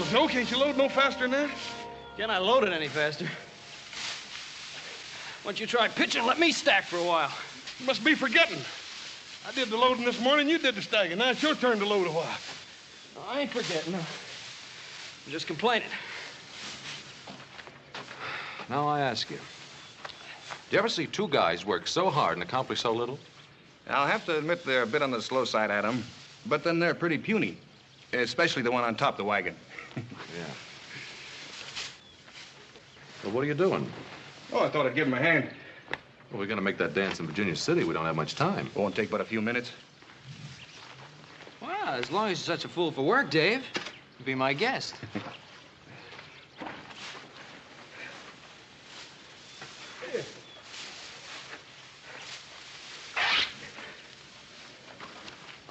So, can't you load no faster than that? Can I load it any faster? Why don't you try pitching and let me stack for a while? You must be forgetting. I did the loading this morning, you did the stacking. Now it's your turn to load a while. No, I ain't forgetting. I'm just complaining. Now I ask you, do you ever see two guys work so hard and accomplish so little? I'll have to admit they're a bit on the slow side, Adam. But then they're pretty puny, especially the one on top of the wagon. Yeah. Well, what are you doing? Oh, I thought I'd give him a hand. Well, we're going to make that dance in Virginia City. We don't have much time. Won't take but a few minutes. Well, as long as you're such a fool for work, Dave, be my guest.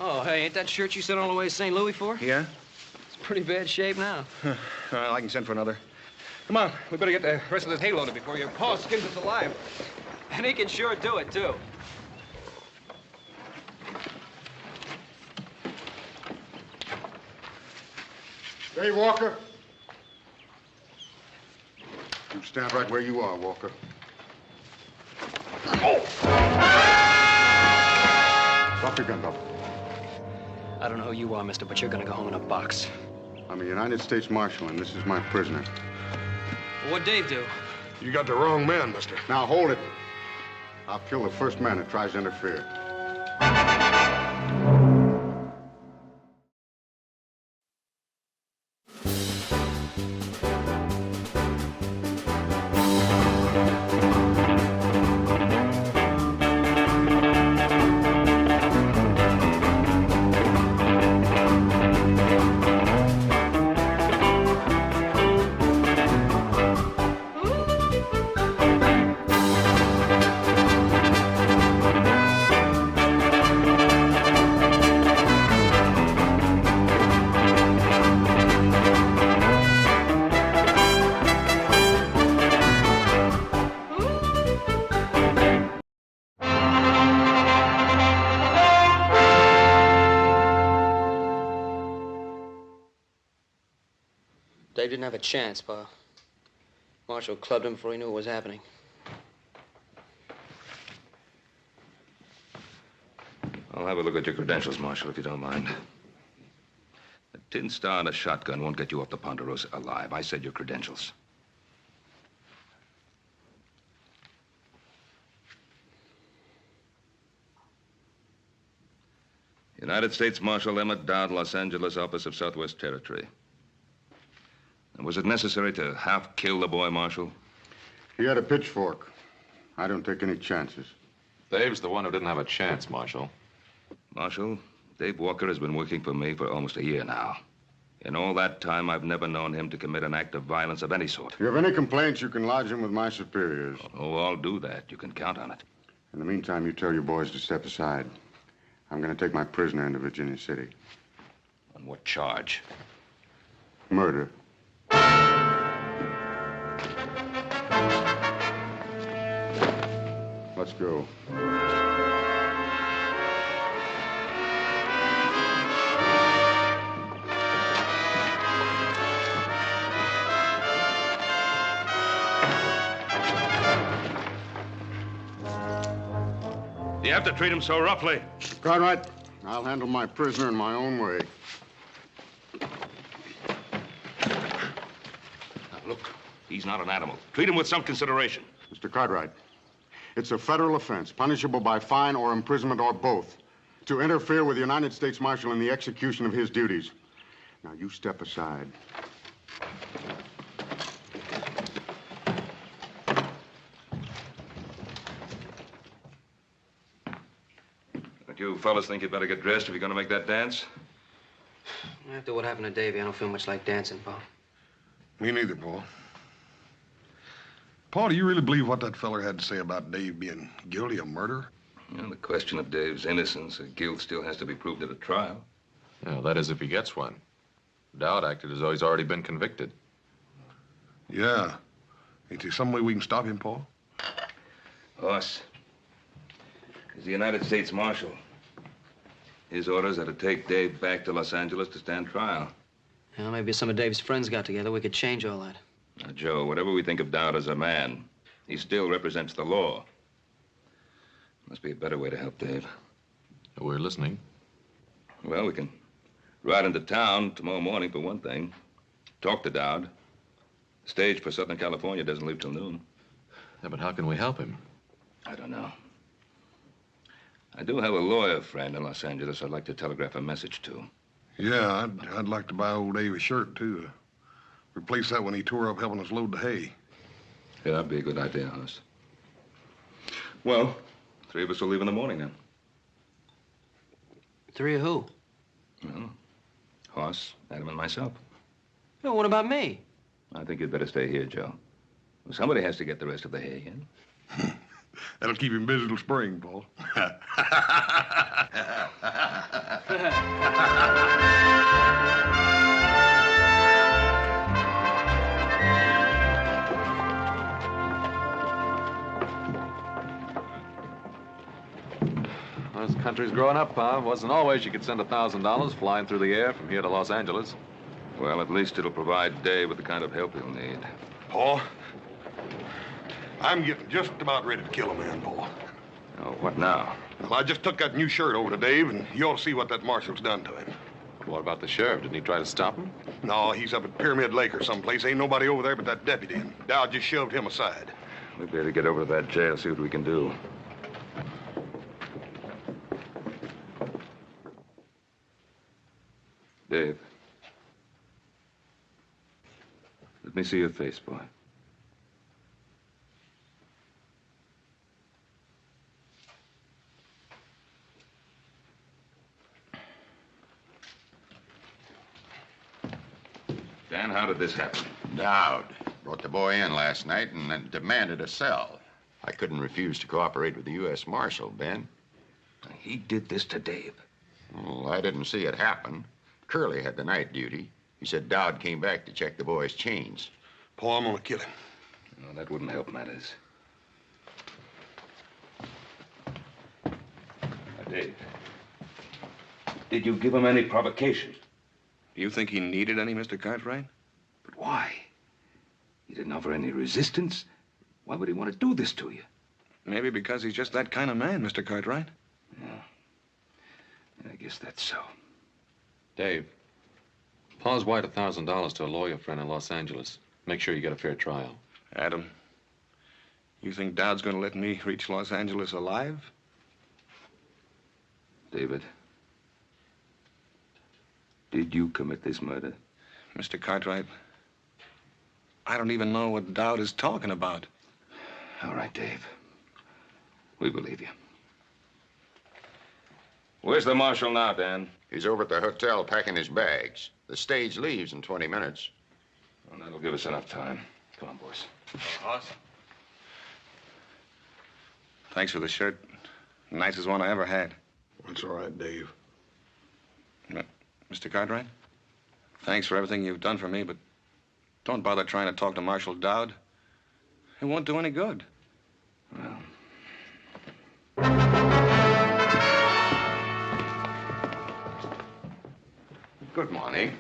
Oh, hey, ain't that shirt you sent all the way to St. Louis for? Yeah? It's pretty bad shape now. Well, I can send for another. Come on, we better get the rest of this hay loaded before your paw skins us alive. And he can sure do it, too. Hey, Walker. You stand right where you are, Walker. Oh! Drop your gun, Doctor. I don't know who you are, mister, but you're gonna go home in a box. I'm a United States Marshal, and this is my prisoner. Well, what'd Dave do? You got the wrong man, mister. Now, hold it. I'll kill the first man that tries to interfere. Dave didn't have a chance, Pa. Marshall clubbed him before he knew what was happening. I'll have a look at your credentials, Marshal, if you don't mind. A tin star and a shotgun won't get you off the Ponderosa alive. I said your credentials. United States Marshal Emmett Dowd, Los Angeles, Office of Southwest Territory. And was it necessary to half kill the boy, Marshal? He had a pitchfork. I don't take any chances. Dave's the one who didn't have a chance, Marshal. Marshal, Dave Walker has been working for me for almost a year now. In all that time, I've never known him to commit an act of violence of any sort. If you have any complaints, you can lodge them with my superiors. Oh, I'll do that. You can count on it. In the meantime, you tell your boys to step aside. I'm going to take my prisoner into Virginia City. On what charge? Murder. Let's go. You have to treat him so roughly. Cartwright, I'll handle my prisoner in my own way. Now, look, he's not an animal. Treat him with some consideration. Mr. Cartwright, it's a federal offense, punishable by fine or imprisonment or both, to interfere with the United States Marshal in the execution of his duties. Now, you step aside. Don't you fellas think you'd better get dressed if you're going to make that dance? After what happened to Davey, I don't feel much like dancing, Pa. Me neither, Paul. Paul, do you really believe what that feller had to say about Dave being guilty of murder? Well, the question of Dave's innocence or guilt still has to be proved at a trial. Yeah, that is if he gets one. Dowd acted as though he's already been convicted. Yeah. Ain't there some way we can stop him, Paul? Us. He's the United States Marshal. His orders are to take Dave back to Los Angeles to stand trial. Well, maybe some of Dave's friends got together. We could change all that. Now, Joe, whatever we think of Dowd as a man, he still represents the law. Must be a better way to help Dave. We're listening. Well, we can ride into town tomorrow morning, for one thing. Talk to Dowd. The stage for Southern California doesn't leave till noon. Yeah, but how can we help him? I don't know. I do have a lawyer friend in Los Angeles I'd like to telegraph a message to. Yeah, I'd like to buy old Dave a shirt, too. Replace that one he tore up helping us load the hay. Yeah, that'd be a good idea, Hoss. Well, 3 of us will leave in the morning, then. 3 of who? Well, Hoss, Adam, and myself. Oh, what about me? I think you'd better stay here, Joe. Somebody has to get the rest of the hay in. That'll keep him busy till spring, Paul. Well, this country's growing up, Pa. Wasn't always you could send $1,000 flying through the air from here to Los Angeles. Well, at least it'll provide Dave with the kind of help he'll need. Paul, I'm getting just about ready to kill a man, Paul. Oh, what now? Well, I just took that new shirt over to Dave, and you ought to see what that marshal's done to him. What about the sheriff? Didn't he try to stop him? No, he's up at Pyramid Lake or someplace. Ain't nobody over there but that deputy, and Dowd just shoved him aside. We better get over to that jail, see what we can do. Dave. Let me see your face, boy. Dan, how did this happen? Dowd brought the boy in last night and then demanded a cell. I couldn't refuse to cooperate with the U.S. Marshal, Ben. He did this to Dave. Well, I didn't see it happen. Curly had the night duty. He said Dowd came back to check the boy's chains. Paul, I'm gonna kill him. No, that wouldn't help matters. Now, Dave, did you give him any provocation? Do you think he needed any, Mr. Cartwright? But why? He didn't offer any resistance. Why would he want to do this to you? Maybe because he's just that kind of man, Mr. Cartwright. Yeah, I guess that's so. Dave, Paul's wired $1,000 to a lawyer friend in Los Angeles. Make sure you get a fair trial. Adam, you think Dowd's gonna let me reach Los Angeles alive? David, did you commit this murder? Mr. Cartwright, I don't even know what Dowd is talking about. All right, Dave. We believe you. Where's the marshal now, Dan? He's over at the hotel packing his bags. The stage leaves in 20 minutes. Well, that'll give us enough time. Come on, boys. Hoss? Thanks for the shirt. Nicest one I ever had. That's all right, Dave. Mr. Cartwright, thanks for everything you've done for me, but don't bother trying to talk to Marshal Dowd. It won't do any good. Well... Good morning.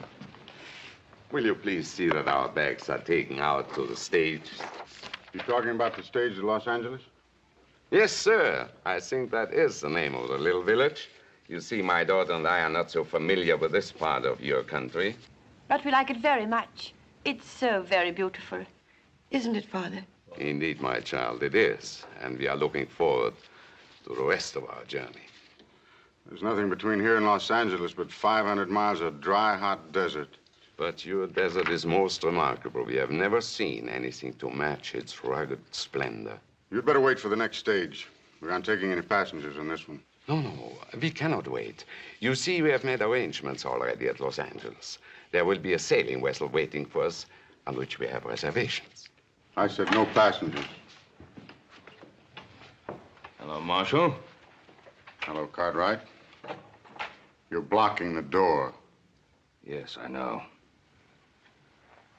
Will you please see that our bags are taken out to the stage? You talking about the stage at Los Angeles? Yes, sir. I think that is the name of the little village. You see, my daughter and I are not so familiar with this part of your country. But we like it very much. It's so very beautiful. Isn't it, Father? Indeed, my child, it is. And we are looking forward to the rest of our journey. There's nothing between here and Los Angeles but 500 miles of dry, hot desert. But your desert is most remarkable. We have never seen anything to match its rugged splendor. You'd better wait for the next stage. We aren't taking any passengers on this one. No, we cannot wait. You see, we have made arrangements already at Los Angeles. There will be a sailing vessel waiting for us on which we have reservations. I said no passengers. Hello, Marshal. Hello, Cartwright. You're blocking the door. Yes, I know.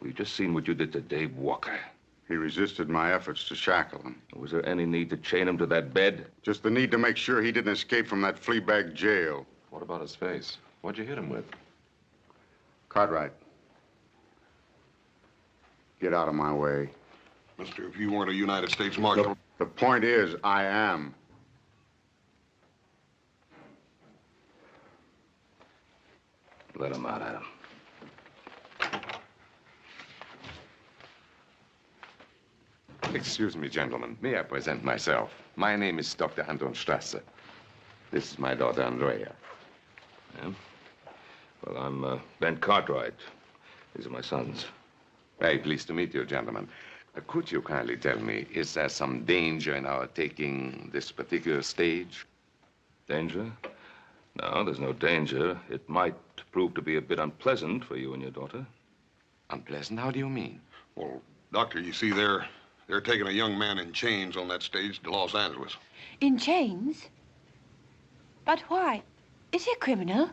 We've just seen what you did to Dave Walker. He resisted my efforts to shackle him. Was there any need to chain him to that bed? Just the need to make sure he didn't escape from that fleabag jail. What about his face? What'd you hit him with? Cartwright, Get out of my way. Mister, if you weren't a United States Marshal... The point is, I am. Let him out, Adam. Excuse me, gentlemen. May I present myself? My name is Dr. Anton Strasser. This is my daughter, Andrea. Yeah? Well, I'm Ben Cartwright. These are my sons. Very pleased to meet you, gentlemen. Could you kindly tell me, is there some danger in our taking this particular stage? Danger? No, there's no danger. It might prove to be a bit unpleasant for you and your daughter. Unpleasant? How do you mean? Well, Doctor, you see, they're taking a young man in chains on that stage to Los Angeles. In chains? But why? Is he a criminal?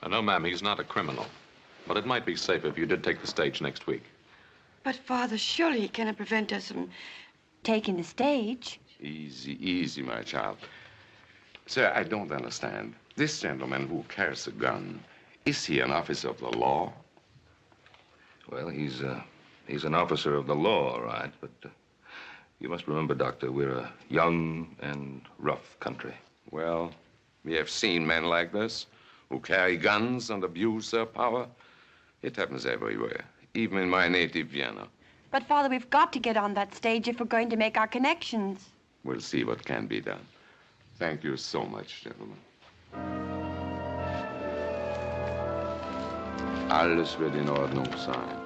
No, ma'am, he's not a criminal. But it might be safe if you did take the stage next week. But, Father, surely he cannot prevent us from taking the stage. Easy, easy, my child. Sir, I don't understand. This gentleman who carries a gun, is he an officer of the law? Well, he's an officer of the law, all right, but you must remember, Doctor, we're a young and rough country. Well, we have seen men like this who carry guns and abuse their power. It happens everywhere, even in my native Vienna. But, Father, we've got to get on that stage if we're going to make our connections. We'll see what can be done. Thank you so much, gentlemen. Alles wird in Ordnung sein.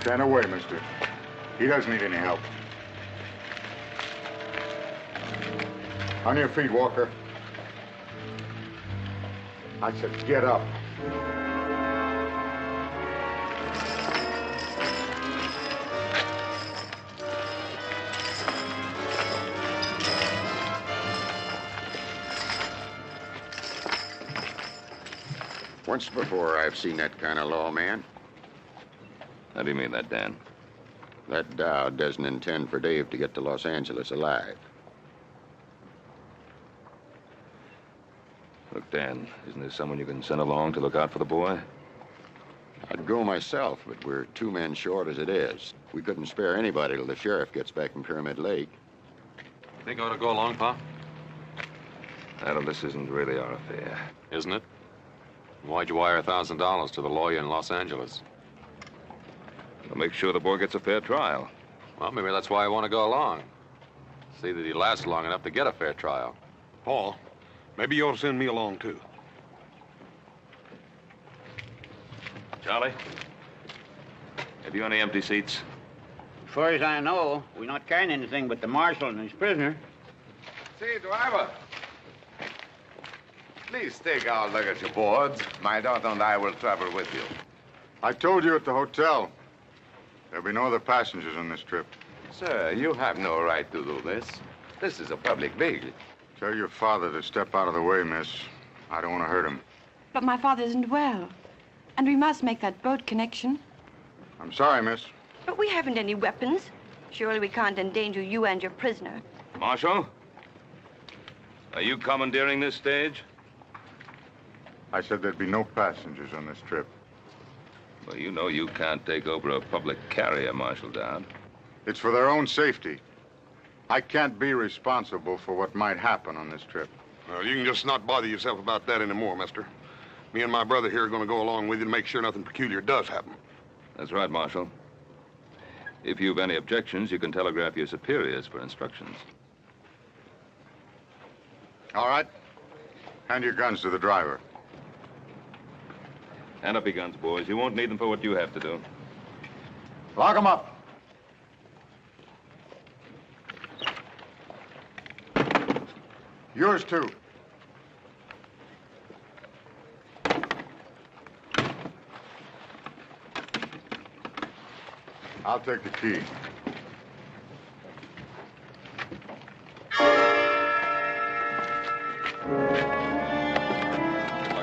Stand away, mister. He doesn't need any help. On your feet, Walker. I said, get up. Once before, I've seen that kind of law, man. How do you mean that, Dan? That Dowd doesn't intend for Dave to get to Los Angeles alive. Look, Dan, isn't there someone you can send along to look out for the boy? I'd go myself, but we're 2 men short as it is. We couldn't spare anybody till the sheriff gets back from Pyramid Lake. Think I ought to go along, Pa? Adam, this isn't really our affair. Isn't it? Why'd you wire $1,000 to the lawyer in Los Angeles? We'll make sure the boy gets a fair trial. Well, maybe that's why I want to go along. See that he lasts long enough to get a fair trial. Paul, maybe you ought to send me along, too. Charlie, have you any empty seats? As far as I know, we're not carrying anything but the marshal and his prisoner. Say, driver. Please take our luggage aboard. My daughter and I will travel with you. I told you at the hotel. There'll be no other passengers on this trip. Sir, you have no right to do this. This is a public vehicle. Tell your father to step out of the way, miss. I don't want to hurt him. But my father isn't well. And we must make that boat connection. I'm sorry, miss. But we haven't any weapons. Surely we can't endanger you and your prisoner. Marshal? Are you commandeering this stage? I said there'd be no passengers on this trip. Well, you know you can't take over a public carrier, Marshal Dowd. It's for their own safety. I can't be responsible for what might happen on this trip. Well, you can just not bother yourself about that anymore, mister. Me and my brother here are going to go along with you to make sure nothing peculiar does happen. That's right, Marshal. If you've any objections, you can telegraph your superiors for instructions. All right. Hand your guns to the driver. Hand up your guns, boys. You won't need them for what you have to do. Lock them up. Yours, too. I'll take the key. Look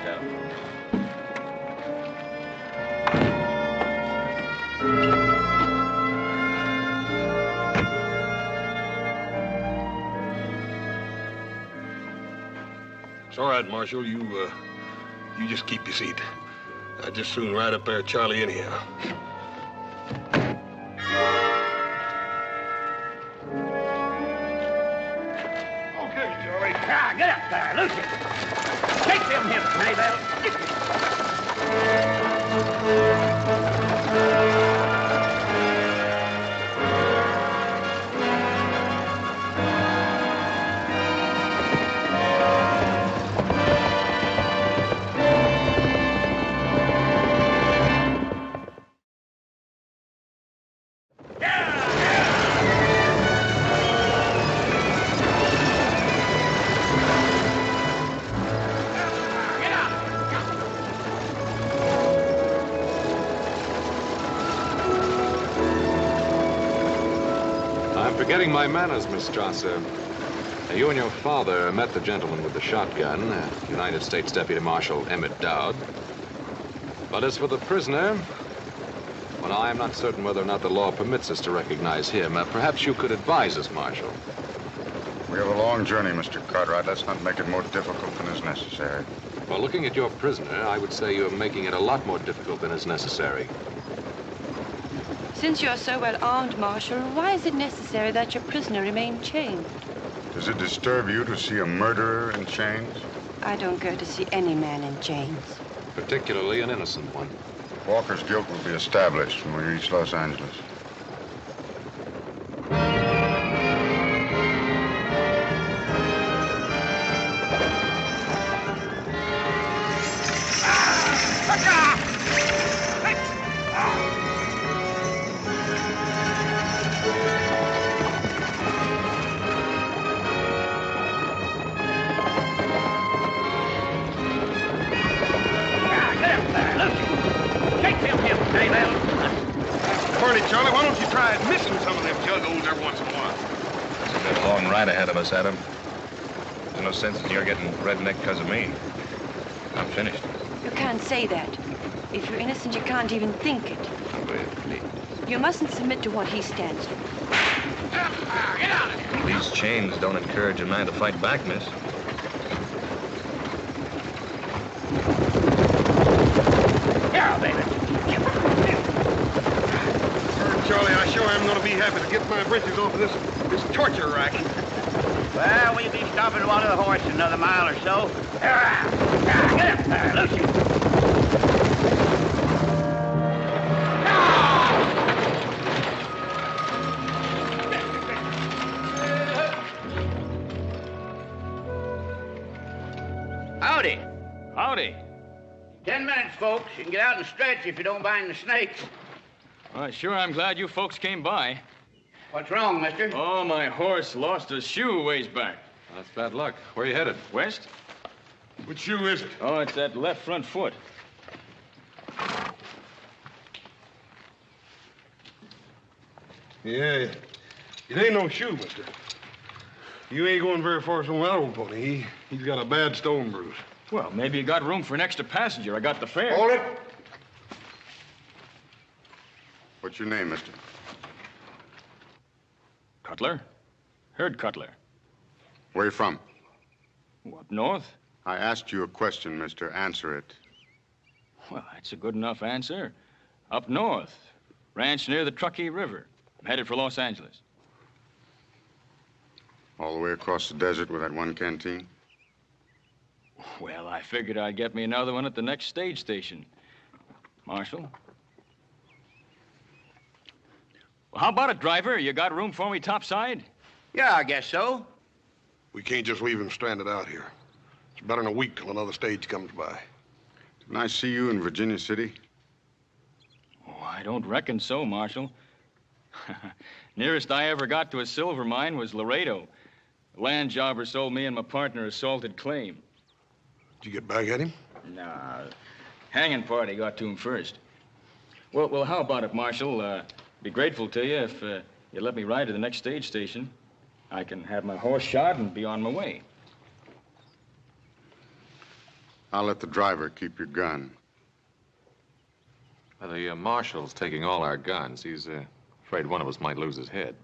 at him. It's all right, Marshal. You just keep your seat. I'd just soon ride up there with Charlie anyhow. Okay, Charlie. Ah, get up there, Lucy. Take them hips, Maybell. Forgetting my manners, Miss Strasser. You and your father met the gentleman with the shotgun, United States Deputy Marshal Emmett Dowd. But as for the prisoner, well, I am not certain whether or not the law permits us to recognize him. Perhaps you could advise us, Marshal. We have a long journey, Mr. Cartwright. Let's not make it more difficult than is necessary. Well, looking at your prisoner, I would say you're making it a lot more difficult than is necessary. Since you're so well armed, Marshal, why is it necessary that your prisoner remain chained? Does it disturb you to see a murderer in chains? I don't go to see any man in chains. Particularly an innocent one. Walker's guilt will be established when we reach Los Angeles. Charlie, why don't you try missing some of them juggos every once in a while? We've got a long ride ahead of us, Adam. There's no sense in your getting redneck because of me. I'm finished. You can't say that. If you're innocent, you can't even think it. Well, please. You mustn't submit to what he stands for. Get out of here. These chains don't encourage a man to fight back, miss. Here, baby. Charlie, I sure am going to be happy to get my britches off of this torture rack. Well, we'll be stopping to water the horse in another mile or so. Get up there, Lucy. Howdy. Howdy. 10 minutes, folks. You can get out and stretch if you don't mind the snakes. Well, sure, I'm glad you folks came by. What's wrong, mister? Oh, my horse lost a shoe ways back. That's bad luck. Where are you headed? West? Which shoe is it? Oh, it's that left front foot. Yeah, it ain't no shoe, mister. You ain't going very far from that old pony. He's got a bad stone bruise. Well, maybe you got room for an extra passenger. I got the fare. Hold it. What's your name, mister? Cutler? Herd Cutler. Where you from? Up north? I asked you a question, mister. Answer it. Well, that's a good enough answer. Up north. Ranch near the Truckee River. I'm headed for Los Angeles. All the way across the desert with that one canteen? Well, I figured I'd get me another one at the next stage station. Marshal? Well, how about it, driver? You got room for me topside? Yeah, I guess so. We can't just leave him stranded out here. It's better than a week till another stage comes by. Didn't I see you in Virginia City? Oh, I don't reckon so, Marshal. Nearest I ever got to a silver mine was Laredo. The land jobber sold me and my partner a salted claim. Did you get back at him? Nah, hanging party got to him first. Well, how about it, Marshal? Be grateful to you if you let me ride to the next stage station. I can have my horse shod and be on my way. I'll let the driver keep your gun. Well, the marshal's taking all our guns. He's afraid one of us might lose his head.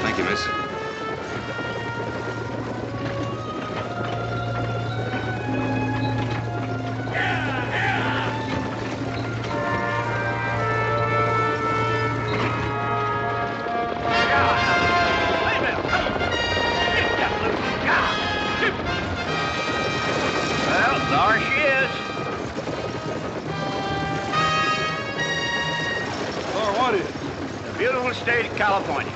Thank you, miss. Well, there she is. Or what is? The beautiful state of California.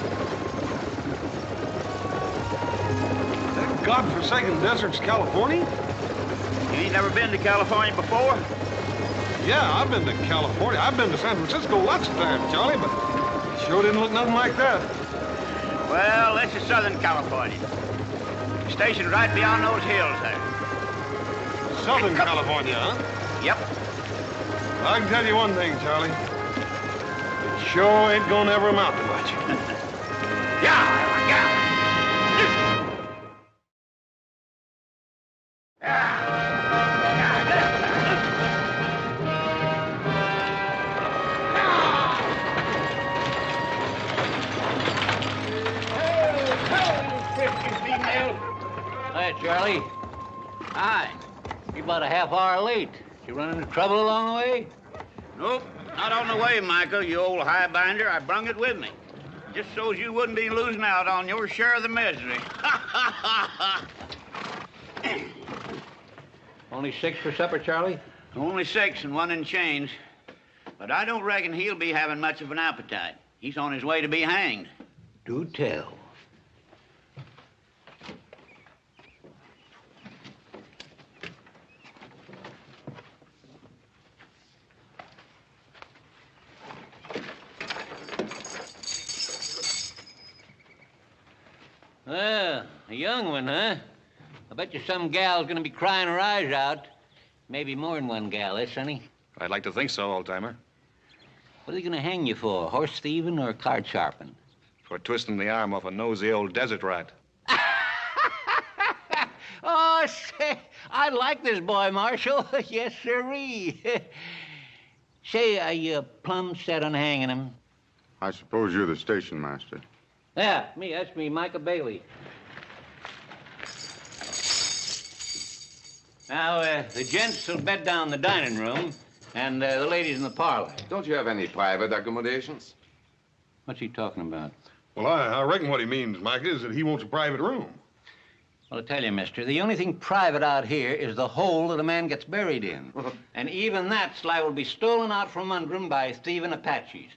That godforsaken desert's California? You ain't never been to California before? Yeah, I've been to California. I've been to San Francisco lots of times, Charlie, but it sure didn't look nothing like that. Well, this is Southern California. The station's right beyond those hills there. Southern California, huh? Yep. I can tell you one thing, Charlie. It sure ain't gonna ever amount to much. Hi, Charlie. Hi. You're about a half hour late. You run into trouble along the way? Nope, not on the way, Michael, you old highbinder. I brung it with me. Just so's you wouldn't be losing out on your share of the misery. Only 6 for supper, Charlie? Only 6 and 1 in change. But I don't reckon he'll be having much of an appetite. He's on his way to be hanged. Do tell. Well, a young one, huh? I bet you some gal's gonna be crying her eyes out. Maybe more than one gal, eh, Sonny? I'd like to think so, old-timer. What are they gonna hang you for? Horse thieving or card sharping? For twisting the arm off a nosy old desert rat. Oh, say, I like this boy, Marshal. Yes, sirree. Say, are you plumb set on hanging him? I suppose you're the station master. Yeah, me. That's me, Micah Bailey. Now, the gents will bed down in the dining room, and the ladies in the parlor. Don't you have any private accommodations? What's he talking about? Well, I reckon what he means, Mike, is that he wants a private room. Well, I tell you, mister, the only thing private out here is the hole that a man gets buried in. And even that's liable to be stolen out from under him by thieving Apaches.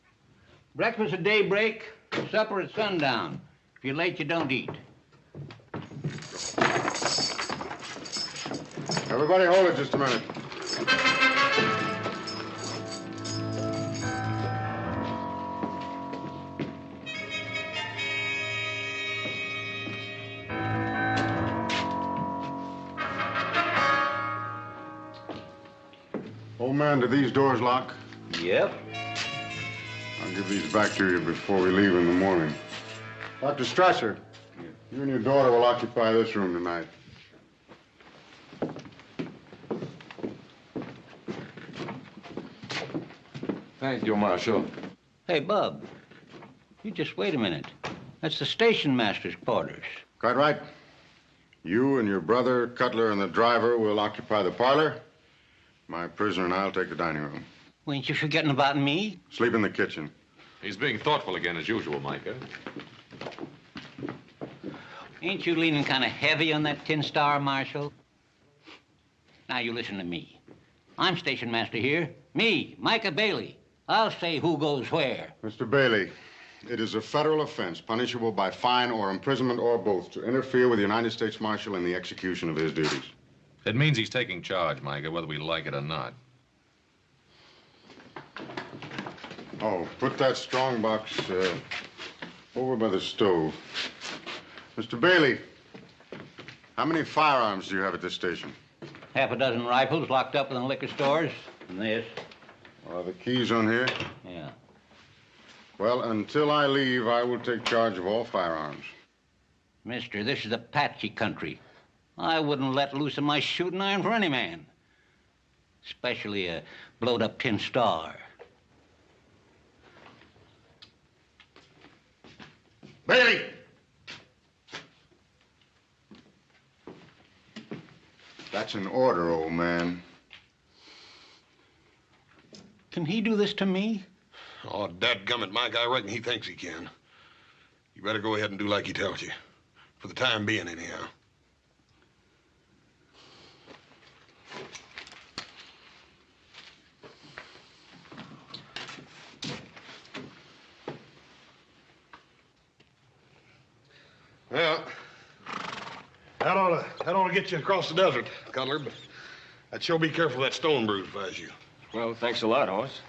Breakfast at daybreak, supper at sundown. If you're late, you don't eat. Everybody hold it just a minute. Old man, do these doors lock? Yep. I'll give these back to you before we leave in the morning. Dr. Strasser, you and your daughter will occupy this room tonight. Thank you, Marshal. Hey, Bub, you just wait a minute. That's the station master's quarters. Quite right. You and your brother, Cutler, and the driver will occupy the parlor. My prisoner and I'll take the dining room. Well, ain't you forgetting about me? Sleep in the kitchen. He's being thoughtful again, as usual, Micah. Ain't you leaning kind of heavy on that tin star, Marshal? Now, you listen to me. I'm station master here. Me, Micah Bailey. I'll say who goes where. Mr. Bailey, it is a federal offense punishable by fine or imprisonment or both to interfere with the United States Marshal in the execution of his duties. It means he's taking charge, Micah, whether we like it or not. Oh, put that strong box over by the stove. Mr. Bailey, how many firearms do you have at this station? Half a dozen rifles locked up in the liquor stores. And this. Are the keys on here? Yeah. Well, until I leave, I will take charge of all firearms. Mister, this is Apache country. I wouldn't let loose of my shooting iron for any man. Especially a blowed-up tin star. Bailey! That's an order, old man. Can he do this to me? Oh, dadgummit, Mike, I reckon he thinks he can. You better go ahead and do like he tells you. For the time being, anyhow. Well, that ought to get you across the desert, Cutler, but I'd sure be careful of that stone bruise if I was you. Well, thanks a lot, Hoss.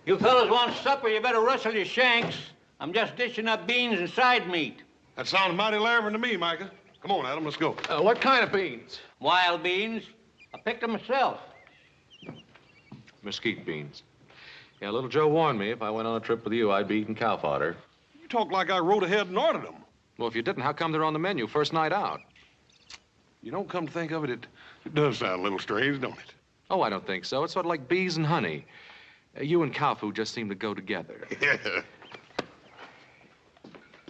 You fellas want supper, you better rustle your shanks. I'm just dishing up beans and side meat. That sounds mighty lavering to me, Micah. Come on, Adam, let's go. What kind of beans? Wild beans. I picked them myself. Mesquite beans. Yeah, little Joe warned me if I went on a trip with you, I'd be eating cow fodder. You talk like I rode ahead and ordered them. Well, if you didn't, how come they're on the menu first night out? You don't come to think of it, it does sound a little strange, don't it? Oh, I don't think so. It's sort of like bees and honey. You and cow food just seem to go together. Yeah.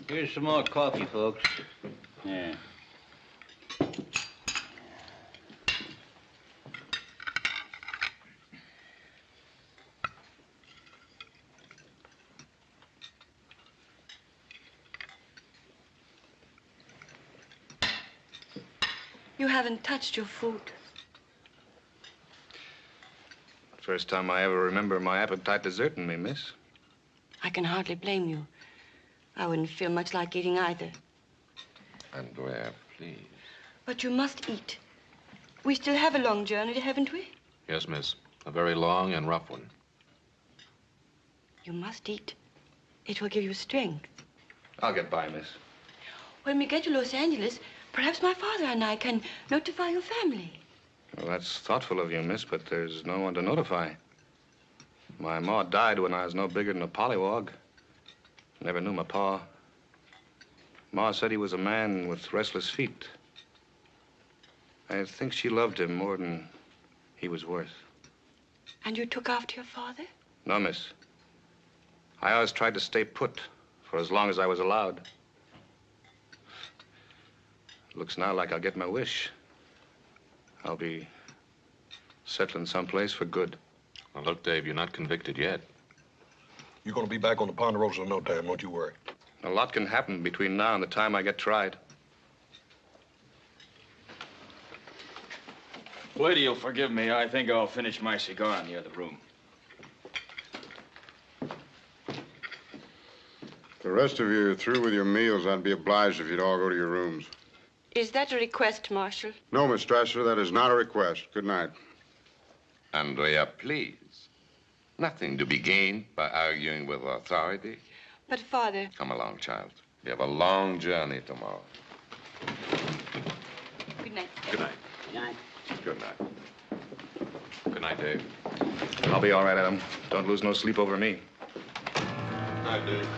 Here's some more coffee, folks. Yeah. You haven't touched your food. First time I ever remember my appetite deserting me, miss. I can hardly blame you. I wouldn't feel much like eating either. Andrea, please. But you must eat. We still have a long journey, haven't we? Yes, miss. A very long and rough one. You must eat. It will give you strength. I'll get by, miss. When we get to Los Angeles, perhaps my father and I can notify your family. Well, that's thoughtful of you, miss, but there's no one to notify. My ma died when I was no bigger than a pollywog. Never knew my pa. Ma said he was a man with restless feet. I think she loved him more than he was worth. And you took after your father? No, miss. I always tried to stay put for as long as I was allowed. Looks now like I'll get my wish. I'll be settling someplace for good. Well, look, Dave, you're not convicted yet. You're going to be back on the Ponderosa in no time, don't you worry. A lot can happen between now and the time I get tried. Lady, you'll forgive me. I think I'll finish my cigar in the other room. If the rest of you are through with your meals, I'd be obliged if you'd all go to your rooms. Is that a request, Marshal? No, Miss Strasser, that is not a request. Good night. Andrea, please. Nothing to be gained by arguing with authority. But, Father... Come along, child. We have a long journey tomorrow. Good night. Good night. Good night. Good night. Good night, Dave. I'll be all right, Adam. Don't lose no sleep over me. Night, Dave.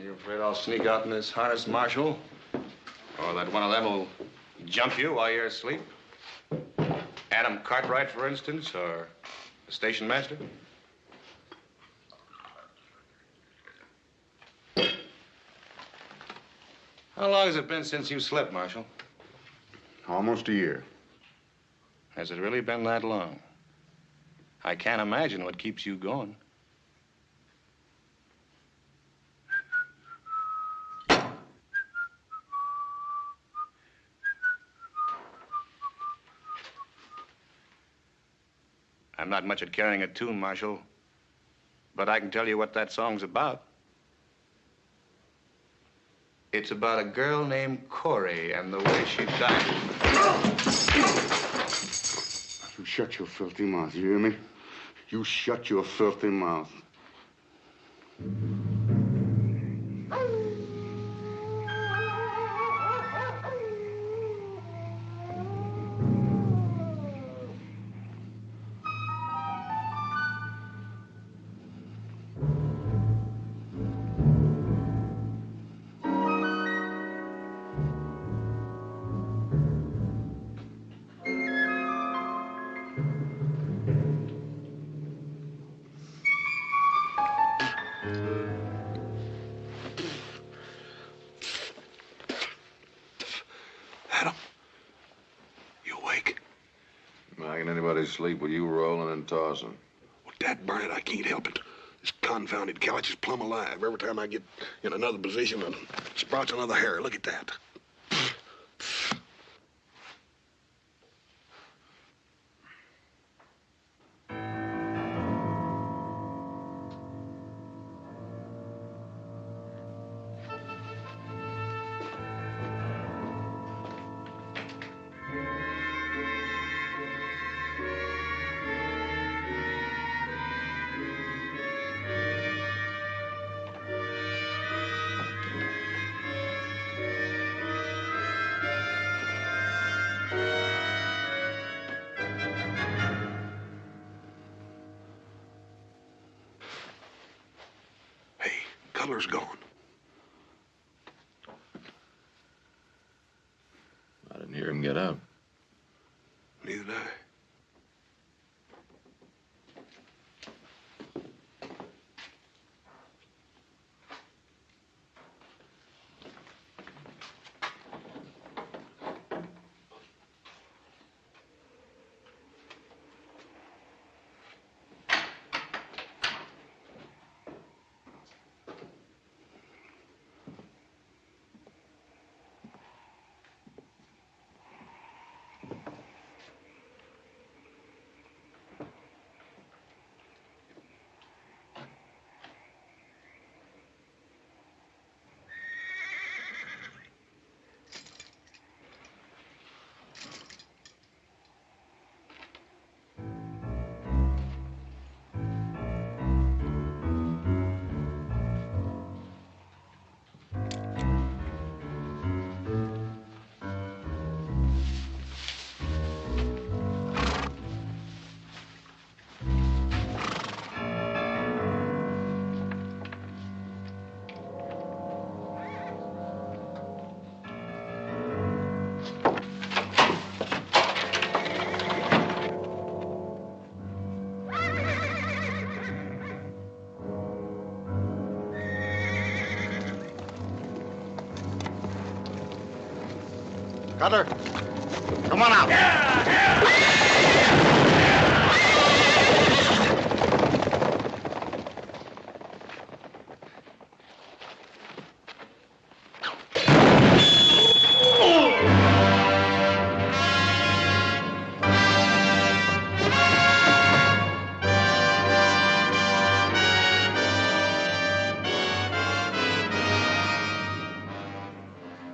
You afraid I'll sneak out in this harness, Marshal? Or that one of them will jump you while you're asleep? Adam Cartwright, for instance, or The station master? How long has it been since you slept, Marshal? Almost a year. Has it really been that long? I can't imagine what keeps you going. I'm not much at carrying a tune, Marshal, but I can tell you what that song's about. It's about a girl named Corey and the way she died. You shut your filthy mouth, you hear me? You shut your filthy mouth. Sleep with you rolling and tossing. Well, Dad burn it, I can't help it. This confounded couch is plumb alive. Every time I get in another position, it sprouts another hair. Look at that. Cutler's gone. I didn't hear him get up. Neither did I. Cutler, come on out.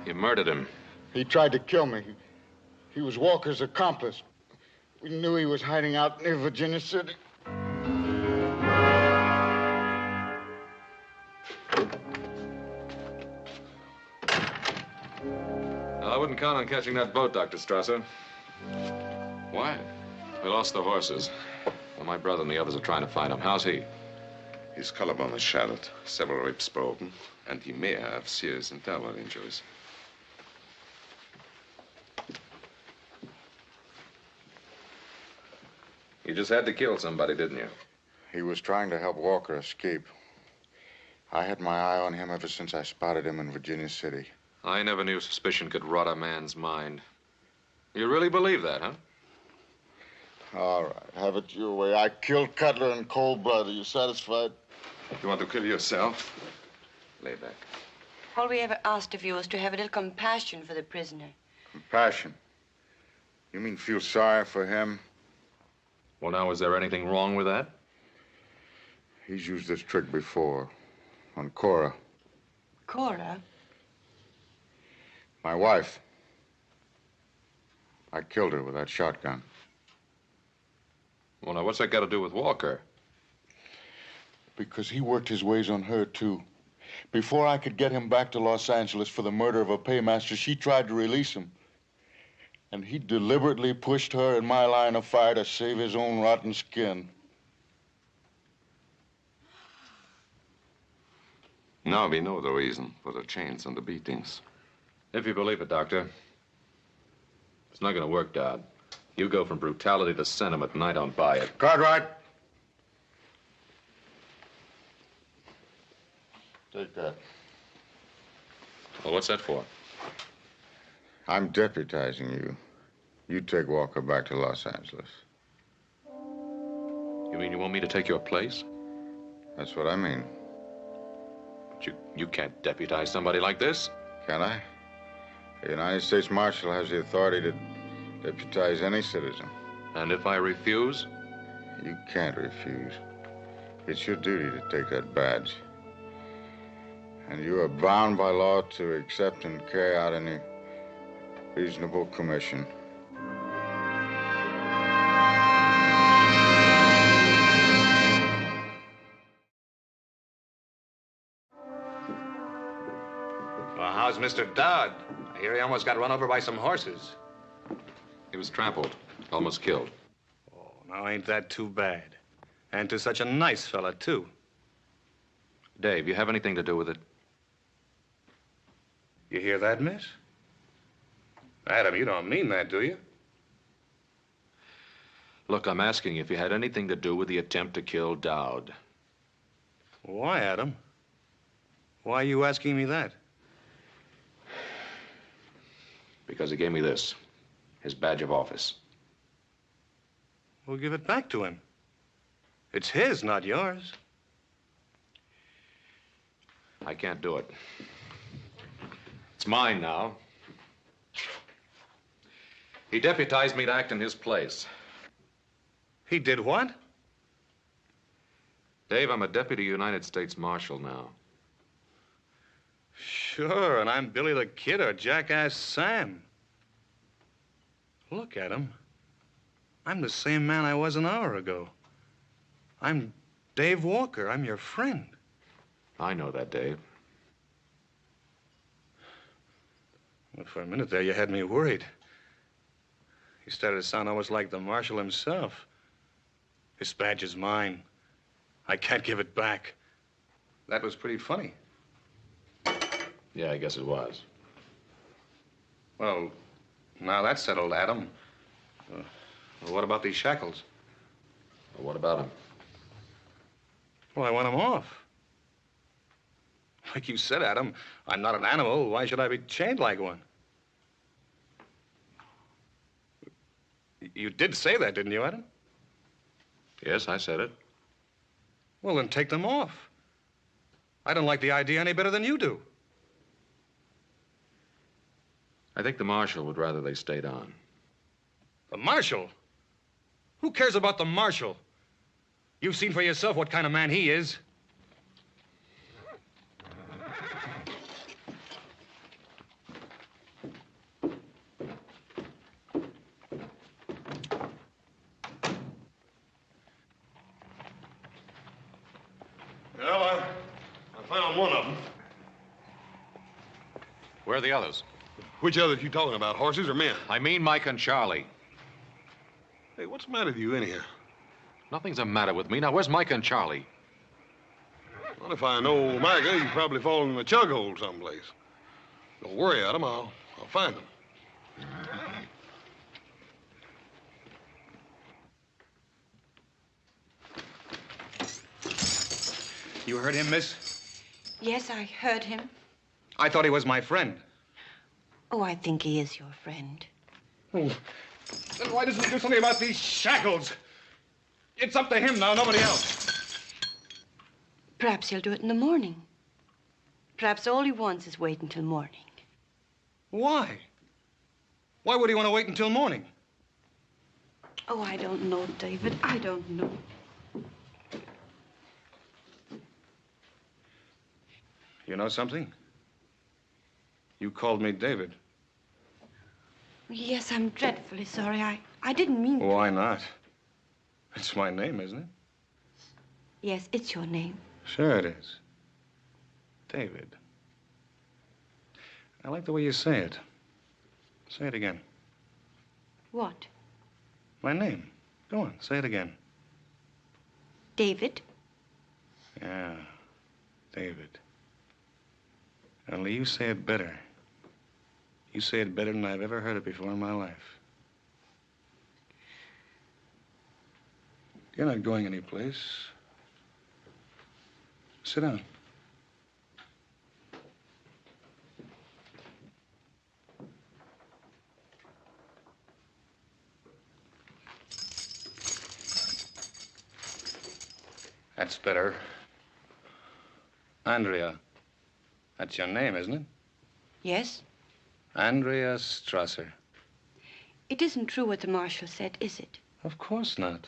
You murdered him. He tried to kill me. He was Walker's accomplice. We knew he was hiding out near Virginia City. I wouldn't count on catching that boat, Dr. Strasser. Why? We lost the horses. Well, my brother and the others are trying to find him. How's he? His collarbone is shattered, several ribs broken, and he may have serious internal injuries. You just had to kill somebody, didn't you? He was trying to help Walker escape. I had my eye on him ever since I spotted him in Virginia City. I never knew suspicion could rot a man's mind. You really believe that, huh? All right, have it your way. I killed Cutler in cold blood. Are you satisfied? You want to kill yourself? Lay back. All we ever asked of you was to have a little compassion for the prisoner. Compassion? You mean feel sorry for him? Well, now, is there anything wrong with that? He's used this trick before. On Cora. Cora? My wife. I killed her with that shotgun. Well, now, what's that got to do with Walker? Because he worked his ways on her, too. Before I could get him back to Los Angeles for the murder of a paymaster, she tried to release him. And he deliberately pushed her in my line of fire to save his own rotten skin. Now we know the reason for the chains and the beatings. If you believe it, Doctor, it's not going to work, Dad. You go from brutality to sentiment, and I don't buy it. Cartwright. Take that. Well, what's that for? I'm deputizing you. You take Walker back to Los Angeles. You mean you want me to take your place? That's what I mean. But you can't deputize somebody like this. Can I? The United States Marshal has the authority to deputize any citizen. And if I refuse? You can't refuse. It's your duty to take that badge. And you are bound by law to accept and carry out any reasonable commission. Well, how's Mr. Dowd? I hear he almost got run over by some horses. He was trampled, almost killed. Oh, now ain't that too bad? And to such a nice fella, too. Dave, you have anything to do with it? You hear that, miss? Adam, you don't mean that, do you? Look, I'm asking you if you had anything to do with the attempt to kill Dowd. Why, Adam? Why are you asking me that? Because he gave me this, his badge of office. We'll give it back to him. It's his, not yours. I can't do it. It's mine now. He deputized me to act in his place. He did what? Dave, I'm a deputy United States Marshal now. Sure, and I'm Billy the Kid or Jackass Sam. Look at him. I'm the same man I was an hour ago. I'm Dave Walker. I'm your friend. I know that, Dave. Well, for a minute there, you had me worried. You started to sound almost like the marshal himself. This badge is mine. I can't give it back. That was pretty funny. Yeah, I guess it was. Well, now that's settled, Adam. Well, what about these shackles? Well, what about him? Well, I want them off. Like you said, Adam, I'm not an animal. Why should I be chained like one? You did say that, didn't you, Adam? Yes, I said it. Well, then take them off. I don't like the idea any better than you do. I think the marshal would rather they stayed on. The marshal? Who cares about the marshal? You've seen for yourself what kind of man he is. Well, I found one of them. Where are the others? Which others you talking about, horses or men? I mean Mike and Charlie. Hey, what's the matter with you anyhow? Nothing's the matter with me. Now, where's Mike and Charlie? Well, if I know Micah, he's probably fallen in a chug hole someplace. Don't worry, Adam. I'll find him. You heard him, miss? Yes, I heard him. I thought he was my friend. Oh, I think he is your friend. Oh. Then why doesn't he do something about these shackles? It's up to him now, nobody else. Perhaps he'll do it in the morning. Perhaps all he wants is wait until morning. Why? Why would he want to wait until morning? Oh, I don't know, David. I don't know. You know something? You called me David. Yes, I'm dreadfully sorry. I didn't mean to. Why not? It's my name, isn't it? Yes, it's your name. Sure it is. David. I like the way you say it. Say it again. What? My name. Go on, say it again. David? Yeah, David. Only you say it better. You say it better than I've ever heard it before in my life. You're not going anyplace. Sit down. That's better. Andrea. That's your name, isn't it? Yes? Andrea Strasser. It isn't true what the marshal said, is it? Of course not.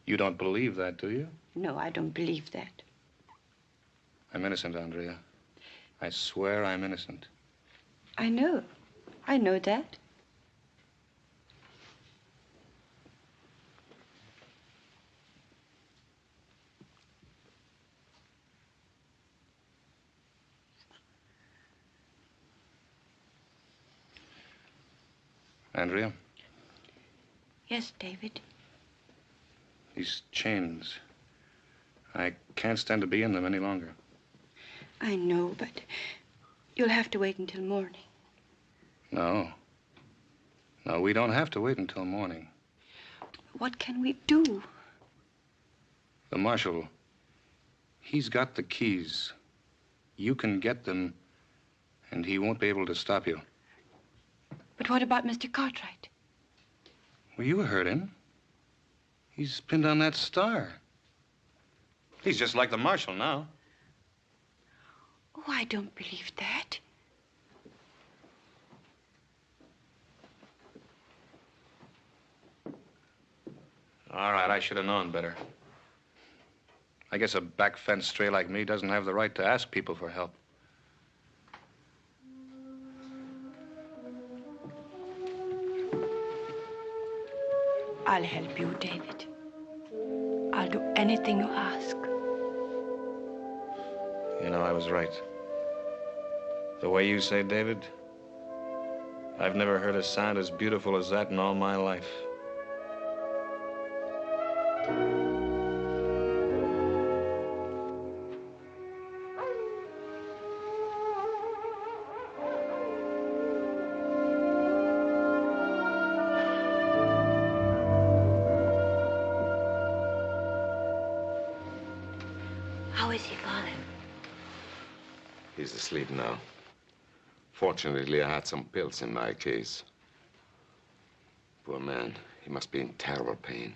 You don't believe that, do you? No, I don't believe that. I'm innocent, Andrea. I swear I'm innocent. I know. I know that. Andrea, Yes, David. these chains. I can't stand to be in them any longer. I know, but you'll have to wait until morning. No. No, we don't have to wait until morning. What can we do? The marshal, he's got the keys. You can get them, and he won't be able to stop you. But what about Mr. Cartwright? Well, you heard him. He's pinned on that star. He's just like the marshal now. Oh, I don't believe that. All right, I should have known better. I guess a back fence stray like me doesn't have the right to ask people for help. I'll help you, David. I'll do anything you ask. You know, I was right. The way you say David, I've never heard a sound as beautiful as that in all my life. How is he, Father? He's asleep now. Fortunately, I had some pills in my case. Poor man. He must be in terrible pain.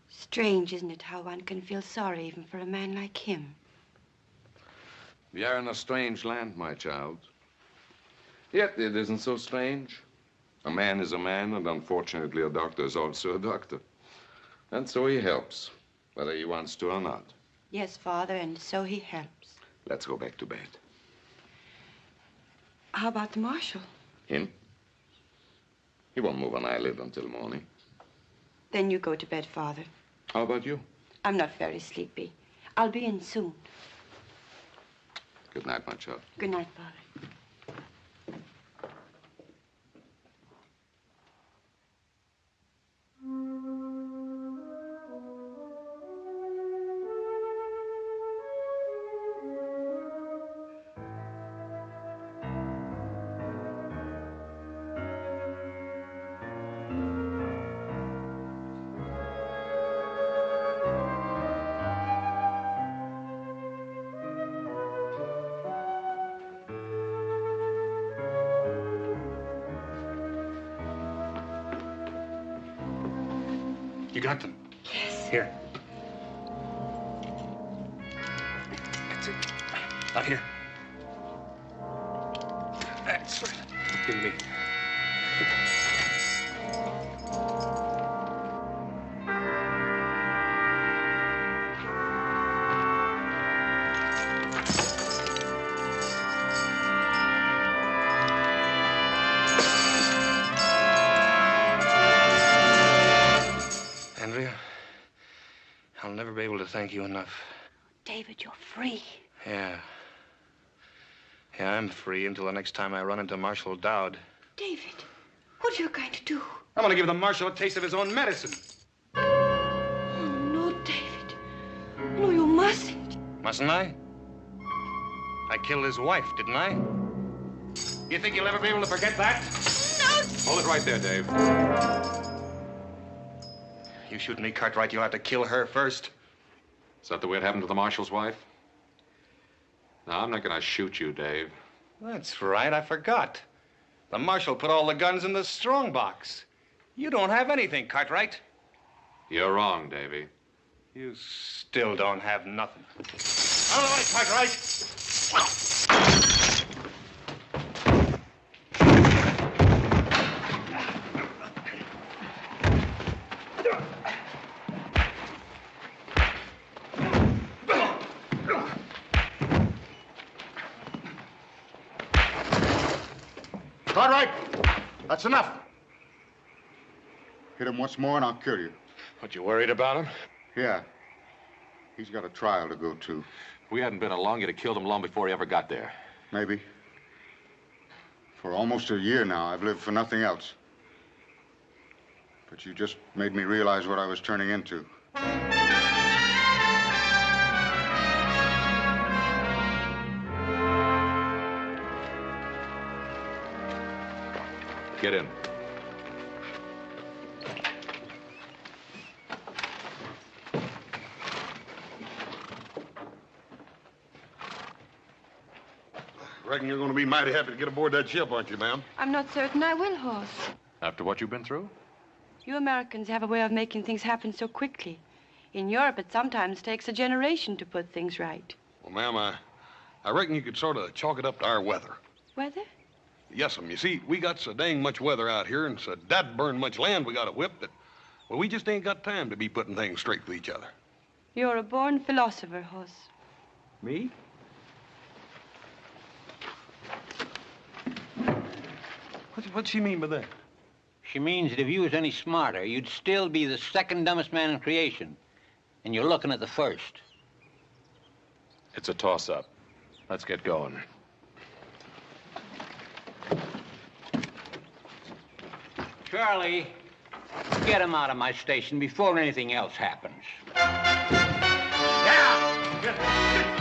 Strange, isn't it, how one can feel sorry even for a man like him? We are in a strange land, my child. Yet it isn't so strange. A man is a man, and unfortunately, a doctor is also a doctor. And so he helps, whether he wants to or not. Yes, Father, and so he helps. Let's go back to bed. How about the marshal? Him? He won't move an eyelid until morning. Then you go to bed, Father. How about you? I'm not very sleepy. I'll be in soon. Good night, my child. Good night, Father. You got them? Yes. Here. That's it. Out here. That's right. Give me. Andrea, I'll never be able to thank you enough. David, you're free. Yeah. Yeah, I'm free until the next time I run into Marshal Dowd. David, what are you going to do? I'm gonna give the Marshal a taste of his own medicine. Oh, no, David. No, you mustn't. Mustn't I? I killed his wife, didn't I? You think you'll ever be able to forget that? No! Hold it right there, Dave. You shoot me, Cartwright, you'll have to kill her first. Is that the way it happened to the Marshal's wife? No, I'm not going to shoot you, Dave. That's right, I forgot. The Marshal put all the guns in the strong box. You don't have anything, Cartwright. You're wrong, Davy. You still don't have nothing. Out of the way, Cartwright! Cartwright, that's enough. Hit him once more and I'll kill you. What, you worried about him? Yeah. He's got a trial to go to. If we hadn't been along, you'd have killed him long before he ever got there. Maybe. For almost a year now, I've lived for nothing else. But you just made me realize what I was turning into. Get in. Reckon you're going to be mighty happy to get aboard that ship, aren't you, ma'am? I'm not certain I will, Horse. After what you've been through? You Americans have a way of making things happen so quickly. In Europe, it sometimes takes a generation to put things right. Well, ma'am, I reckon you could sort of chalk it up to our weather. Weather? Yes'm. You see, we got so dang much weather out here and so burn much land we got to whip that, well, we just ain't got time to be putting things straight with each other. You're a born philosopher, Horse. Me? What's she mean by that? She means that if you was any smarter, you'd still be the second dumbest man in creation. And you're looking at the first. It's a toss-up. Let's get going. Charlie, get him out of my station before anything else happens. Yeah!